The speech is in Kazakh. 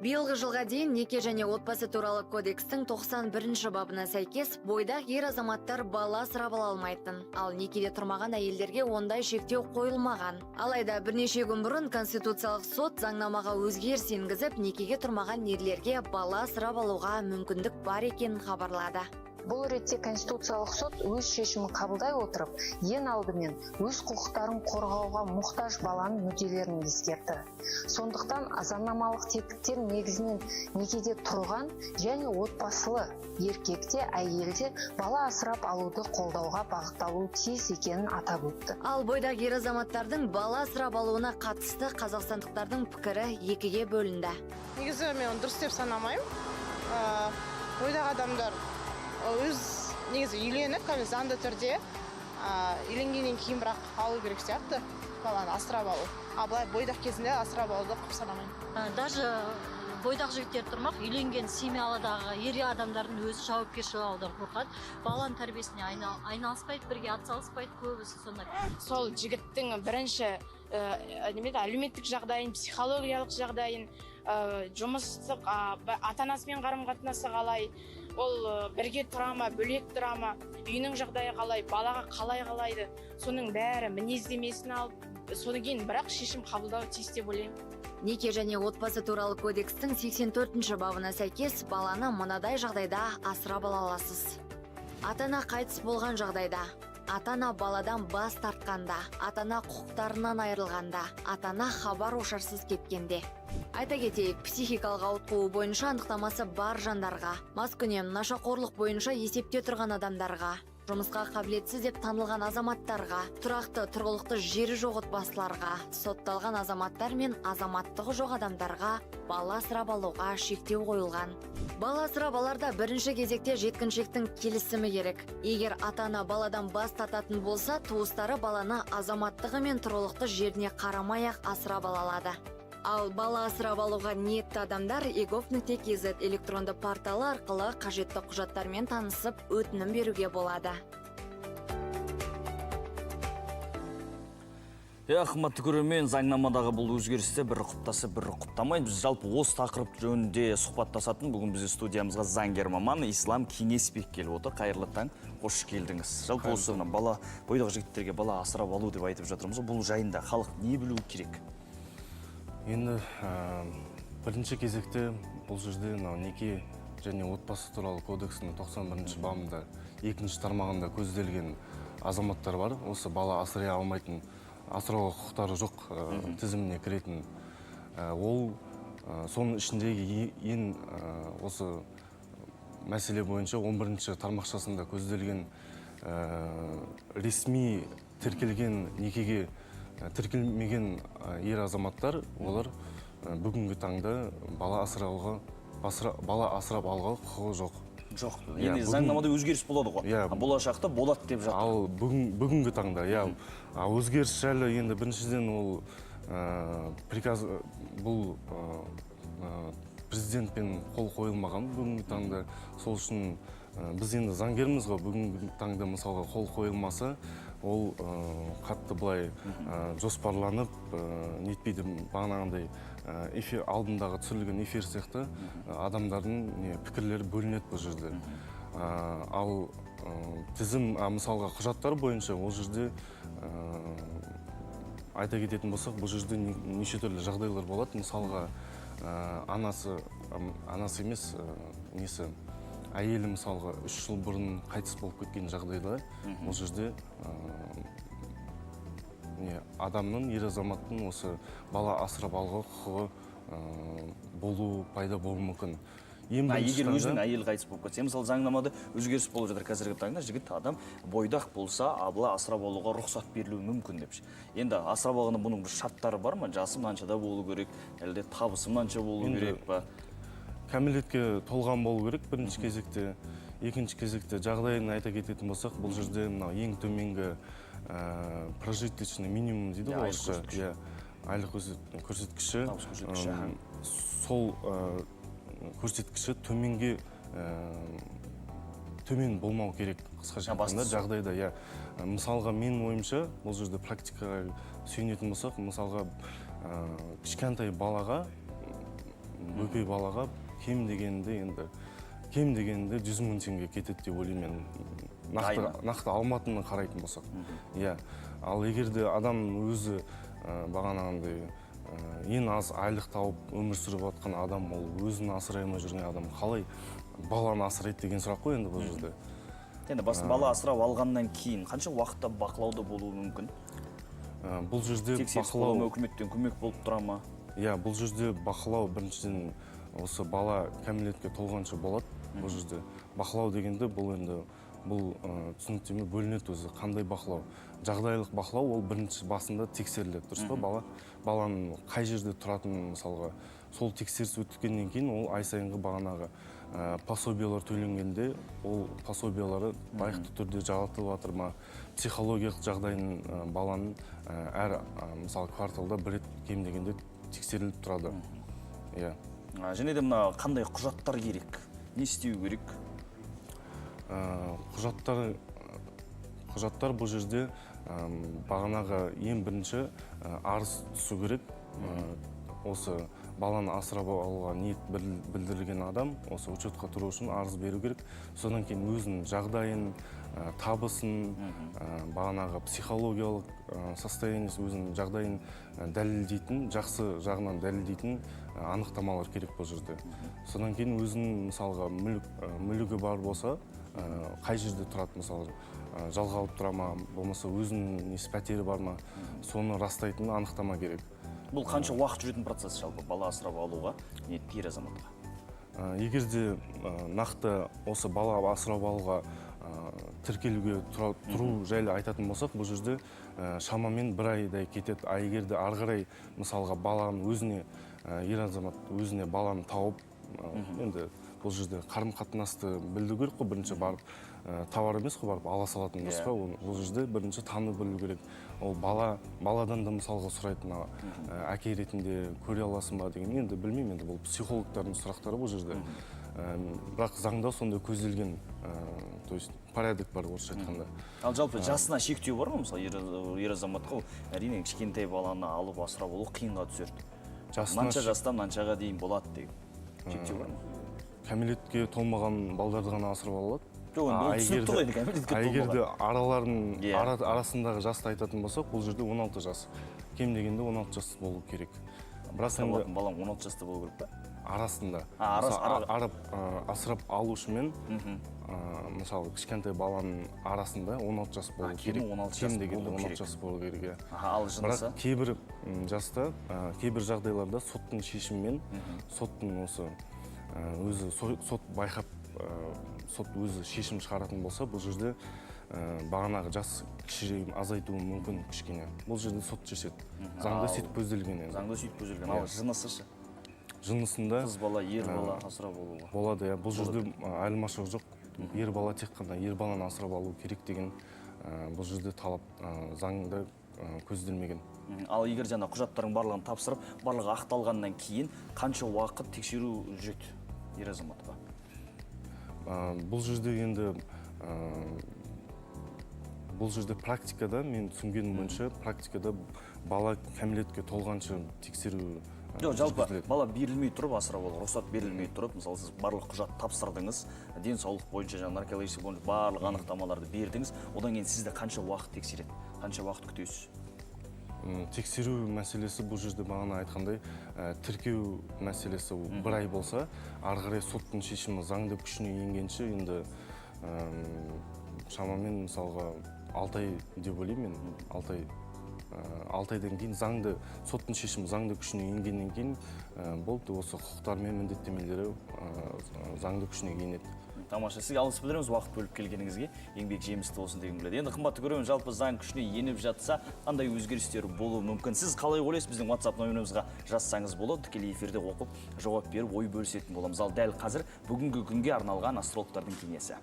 Биылғы жылға дейін неке және отбасы туралы кодекстің 91-ші бабына сәйкес бойдақ ер азаматтар бала асырап ала алмайтын. Ал некеде тұрмаған әйелдерге ондай шектеу қойылмаған. Алайда бірнеше күн бұрын Конституциялық сот заңнамаға өзгеріс енгізіп, некеге тұрмаған ерлерге бала асырап алуға мүмкіндік бар екенін хабарлады. Бұл ретте Конституциялық сот өз шешімін қабылдай отырып, ең алдымен өз құқықтарын қорғауға мұқтаж баланың мүдделерін ескерді. Сондықтан заңнамалық тетіктер негізінен некеде тұрған және отбасылы еркекте, әйелде бала асырап алуды қолдауға бағытталуы тиіс екенін атап өтті. Ал бойдақ ер азаматтардың бала асырап алуына қатысты қазақстандықтардың пікірі екіге бөлінді. Негізі мен дұрыс деп санамаймын. Бойдақ адамдар өз негізі үйленіп, заңды түрде үйленгеннен кейін бірақ алу керек сияқты, баланы асырап алу. Былай бойдақ кезінде асырап алуды құп санамаймын. Даже бойдақ жігіттер тұрмақ, үйленген семьядағы ер адамдардың өзі жауапкершілік алудан қорқады. Баланың тәрбиесіне айналыспайды, бірге атсалыспайды, көбісі сондай. Сол жігіттің бірінші әлеуметтік жағдайын, психологиялық жағдайын, жұмыстық ата-анасымен қарым-қатынасы қалай, ол бірге тұра ма, бөлек тұра ма, үйінің жағдайы қалай, балаға қалай қалайды, соның бәрі мінездемесін алып, содан кейін бірақ шешім қабылдау тиіс деп ойлаймын. Неке және отбасы туралы кодекстің 84-ші бабына сәйкес баланы мынадай жағдайда асырап ала аласыз. Ата-ана қайтыс болған жағдайда, ата-ана баладан бас тартқанда, ата-ана құқықтарынан айырылғанда, ата-ана хабар ошарсыз кеткенде. Айта кетейік, психикалық ауытқуы бойынша анықтамасы бар жандарға, маскүнем, нашақорлық бойынша есепте тұрған адамдарға, жұмысқа қабілетсіз деп танылған азаматтарға, тұрақты тұрғылықты жері жоқ отбасыларға, сотталған азаматтар мен азаматтығы жоқ адамдарға бала асырап алуға шектеу қойылған. Бала асырап аларда бірінші кезекте жеткіншектің келісімі керек. Егер ата-ана баладан бас тартатын болса, туыстары баланы азаматтығы мен тұрғылықты жеріне қарамай-ақ асырап ала алады. Ал бала асырап алуға ниетті адамдар egov.kz электронды порталы арқылы қажетті құжаттармен танысып, өтінім беруге болады. Қымбатты көрермен, заңнамадағы бұл өзгерісті бір құптаса, бір құптамайды. Біз жалпы осы тақырып жөнінде сұхбаттасатын бүгін біздің студиямызға заңгер маман Ислам Кеңесбек келіп отыр. Қайырлы таң, қош келдіңіз. Жалпы осы бойдақ жігіттерге бала асырап алу деп айтып жатырмыз. Бұл жайында халық не білуі керек? Енді бірінші кезекте бұл жерде неке және отбасы туралы кодексінің 91-ші бабында екінші тармағында көзделген азаматтар бар. Осы бала асырай алмайтын, асырауға құқықтары жоқ тізіміне кіретін. Ол соның ішіндегі ең осы мәселе бойынша 11-ші тармақшасында көзделген ресми тіркелген некеге тіркелмеген ер азаматтар, олар бүгінгі таңда бала асырап алуға құқығы жоқ. Жоқ. Енді заңнамада өзгеріс болады ғой. Болашақта болады деп жатыр. Ал бүгінгі таңда, өзгеріс жайлы енді біріншіден ол приказ бұл президентпен қол қойылмаған бүгінгі таңда. Сол үшін біз енді заңгерміз ғой, бүгінгі таңда мысалға қол қойылмаса, ол қатты былай жоспарланып, нетпейді бағанағындай алдындағы түсірілген эфир сияқты адамдардың пікірлері бөлінеді бұл жерде. Ал тізім, мысалға құжаттар бойынша ол жерде айта кететін болсақ, бұл жерде неше түрлі жағдайлар болады. Мысалға анасы емес, әйелі мысалға 3 жыл бұрын қайтыс болып кеткен жағдайда, бұл жерде адамның, ер азаматтың осы бала асырап алуға құқығы болу, пайда болуы мүмкін. Егер өзінің әйелі қайтыс болып кетсе, мысалы заңнамада өзгеріс болып жатыр қазіргі таңда, жігіт адам бойдақ болса, бала асырап алуға рұқсат берілуі мүмкін депші. Енді асырап алғанда бұның бір шарттары бар ма? Жасы мынаншада болу керек, әлде табысы мынанша болу керек па? Кәмелетке толған болу керек бірінші кезекте. Екінші кезекте жағдайын айта кететін болсақ, бұл жерде ең төменгі прожиточный минимум дейді ғой, айлық көрсеткіші. Сол көрсеткіші төмен болмау керек қысқаша айтқанда жағдайда. Мысалға менің ойымша, бұл жерде практикаға сүйенетін болсақ, мысалға кішкентай балаға бөпе балаға кем дегенде 100 мың теңге кетеді деп ойлаймын мен. Нақты алматыны қарайтын болсақ. Иә. Ал егерде адам өзі бағанағындай ең аз айлық тауып өмір сүріп жатқан адам, ол өзін асырай алмай жүрген адам қалай баланы асырайды деген сұрақ қой енді бұл жерде. Енді басын бала асырап алғаннан кейін қанша уақытта бақылауда болуы мүмкін? Бұл жерде бақылау үкіметтен көмек болып тұра ма? Иә, бұл жерде бақылау біріншіден осы бала кәмелетке толғанша болады. Бұл жерде бақылау дегенде бұл енді түсініктеме бөлінеді өзі. Қандай бақылау? Жағдайлық бақылау ол бірінші басында тексеріледі, дұрыс па? Баланың қай жерде тұратынын мысалға сол тексеріс өткеннен кейін ол ай сайынғы бағанағы пособиялар төленгенде ол пособиялары лайықты түрде жаратылып жатыр ма, психологиялық жағдайын баланың әр мысалы кварталда бір рет кем дегенде тексеріліп тұрады. Иә. Және де мына қандай құжаттар керек? Не істеу керек? Құжаттар бұл жерде бағанағы ең бірінші арыз түсу керек. Осы баланы асырап алуға ниет білдірілген адам осы учетқа тұру үшін арыз беру керек. Содан кейін өзінің жағдайын, табысын, бағанағы психологиялық состояниесі, өзінің жағдайын дәлелдейтін, жақсы жағынан дәлелдейтін анықтамалар керек бұл жерде. Содан кейін өзінің мысалға мүлігі бар болса, қай жерде тұрады, мысалы жалға алып тұра ма, болмаса өзінің пәтері бар ма, соны растайтын анықтама керек. Бұл қанша уақыт жүретін процесс жалпы бала асырап алуға ниетті ер азаматқа? Егерде нақты осы бала асырап алуға тіркелуге тұру жайлы айтатын болсақ, бұл жерде шамамен 1 айдай кетеді. А егерде ары қарай мысалға баланы өзіне, ер азамат өзіне баланы тауып, енді бұл жерде қарым-қатынасты білу керек қой, бірінші барып товар емес қой, барып ала салатын емес па, бұл жерде бірінші танып білу керек. Ол баладан да мысалға сұрайтын, әке ретінде көре аласың ба деген, енді білмеймін, енді бұл психологтардың сұрақтары бұл жерде. Бірақ заңда сонда көзделген, то есть порядок бар орысша айтқанда. Ал жалпы жасына шектеу бар ма? Мысалы ер азаматқа әрине кішкентай баланы алып асырап алу қиынға түсер. Мынанша жастан мынаншаға дейін болады деген шектеу бар ма? Кәмелетке толмаған балдарды ғана асырап алады. Егерде аралардың арасындағы жасты айтатын болсақ, бұл жерде 16 жас. Кем дегенде 16 жас болу керек. Бірақ балам 16 жаста болу керек па? Арасында. Асырап алушымен, мысалы, кішкентай баланың арасында 16 жас болу керек. Кем дегенде 16 жас болу керек. Ал жынысы? Бірақ кейбір жаста, кейбір жағдайларда соттың шешімімен, соттың өзі сот байқап, сот өзі шешім шығаратын болса, бұл жерде бағанағы жас кішірейім азайтуы мүмкін кішкене. Бұл жерде сот шешеді. Заңда сөйтіп көзделген. Заңда сөйтіп көзделген. Ал жынысы ше? Жынысында қыз бала, ер бала асырап алуға болады. Бұл жерде айырмашылық жоқ. Ер бала тек қана ер баланы асырап алу керек деген бұл жерде талап заңда көзделмеген. Ал егер жаңа құжаттардың барлығын тапсырып, барлығы ақталғаннан кейін қанша уақыт тексеру жүреді ер азаматқа? Бұл жерде енді бұл жерде практикада, мен түсінгенім бойынша, практикада бала кәмелетке толғанша тексеру жалпы бала берілмей тұрып асырап алу, рұқсат берілмей тұрып, мысалы сіз барлық құжат тапсырдыңыз, денсаулық бойынша, наркология бойынша барлық анықтамаларды бердіңіз, одан кейін сізді қанша уақыт тексереді, қанша уақыт күтесіз? Тексеру мәселесі бұл жерде бағана айтқандай, тіркеу мәселесі 1 ай болса, ары қарай соттың шешімі заңды күшіне енгенше, енді шамамен мысалға 6 ай деп ойлаймын мен, 6 айдан кейін заңды, соттың шешімі заңды күшіне енгеннен кейін болды, осы құқықтар мен міндеттемелері заңды күшіне енеді. Тамаша, сізге алғыс білдіреміз уақыт бөліп келгеніңізге, еңбек жемісті болсын деген біледі. Енді қымбатты көрермен, жалпы заң күшіне еніп жатса, қандай өзгерістер болуы мүмкін? Сіз қалай ойлайсыз? Біздің WhatsApp номерімізге жазсаңыз болады, тікелей эфирде оқып, жауап беріп, ой бөлісетін боламыз. Ал дәл қазір бүгінгі күнге арналған астрологтардың кеңесі.